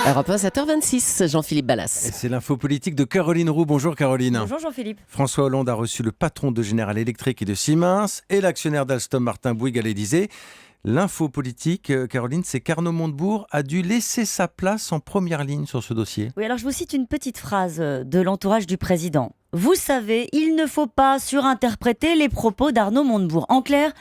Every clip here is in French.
Europe 1, 7h26, Jean-Philippe Ballas. Et c'est l'info politique de Caroline Roux. Bonjour Caroline. Bonjour Jean-Philippe. François Hollande a reçu le patron de General Electric et de Siemens et l'actionnaire d'Alstom Martin Bouygues à l'Élysée. L'info politique, Caroline, c'est qu'Arnaud Montebourg a dû laisser sa place en première ligne sur ce dossier. Oui, alors je vous cite une petite phrase de l'entourage du président. Vous savez, il ne faut pas surinterpréter les propos d'Arnaud Montebourg. En clair,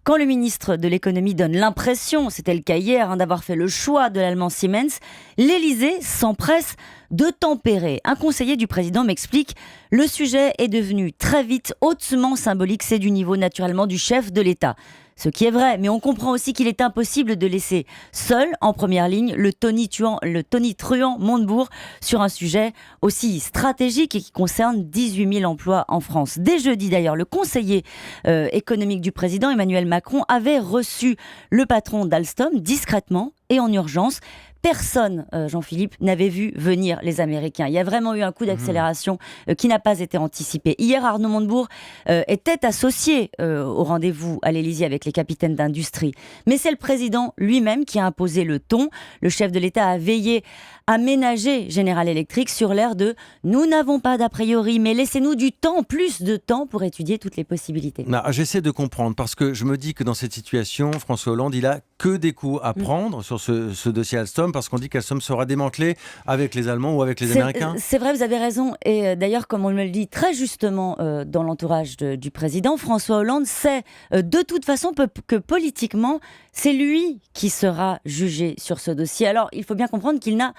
quand le ministre de l'économie donne l'impression, c'était le cas hier, d'avoir fait le choix de l'allemand Siemens, l'Élysée s'empresse de tempérer. Un conseiller du président m'explique, le sujet est devenu très vite hautement symbolique, c'est du niveau naturellement du chef de l'État. Ce qui est vrai, mais on comprend aussi qu'il est impossible de laisser seul, en première ligne, le tonitruant Montebourg sur un sujet aussi stratégique et qui concerne 18 000 emplois en France. Dès jeudi d'ailleurs, le conseiller économique du président Emmanuel Macron avait reçu le patron d'Alstom discrètement et en urgence. Personne, Jean-Philippe, n'avait vu venir les Américains. Il y a vraiment eu un coup d'accélération qui n'a pas été anticipé. Hier, Arnaud Montebourg était associé au rendez-vous à l'Élysée avec les capitaines d'industrie. Mais c'est le président lui-même qui a imposé le ton. Le chef de l'État a veillé à ménager General Electric sur l'air de « nous n'avons pas d'a priori, mais laissez-nous du temps, plus de temps pour étudier toutes les possibilités ». J'essaie de comprendre parce que je me dis que dans cette situation, François Hollande, il a que des coups à prendre sur ce dossier Alstom parce qu'on dit qu'Alstom sera démantelé avec les Allemands ou avec les Américains. C'est vrai, vous avez raison. Et d'ailleurs, comme on me le dit très justement dans l'entourage du président, François Hollande sait de toute façon que politiquement, c'est lui qui sera jugé sur ce dossier. Alors, il faut bien comprendre qu'il n'a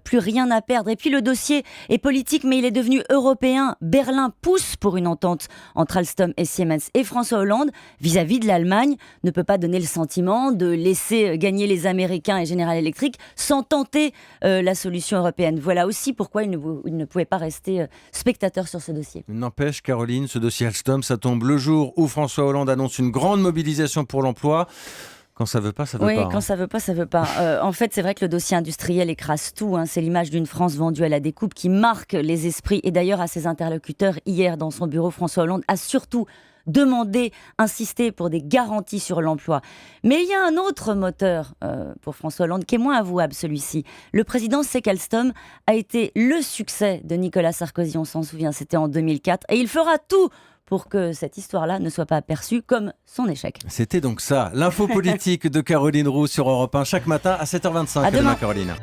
plus rien à perdre. Et puis, le dossier est politique, mais il est devenu européen. Berlin pousse pour une entente entre Alstom et Siemens. Et François Hollande, vis-à-vis de l'Allemagne, ne peut pas donner le sentiment de laisser gagner les Américains et General Electric sans tenter la solution européenne. Voilà aussi pourquoi il ne pouvait pas rester spectateur sur ce dossier. N'empêche, Caroline, ce dossier Alstom, ça tombe le jour où François Hollande annonce une grande mobilisation pour l'emploi. Quand ça veut pas, ça veut pas. Oui, quand ça veut pas, ça veut pas. En fait, c'est vrai que le dossier industriel écrase tout. C'est l'image d'une France vendue à la découpe qui marque les esprits. Et d'ailleurs, à ses interlocuteurs, hier, dans son bureau, François Hollande a surtout demandé, insisté pour des garanties sur l'emploi. Mais il y a un autre moteur pour François Hollande qui est moins avouable, celui-ci. Le président sait qu'Alstom a été le succès de Nicolas Sarkozy, on s'en souvient, c'était en 2004. Et il fera tout pour que cette histoire-là ne soit pas perçue comme son échec. C'était donc ça, l'info politique de Caroline Roux sur Europe 1 chaque matin à 7h25. À demain. Caroline.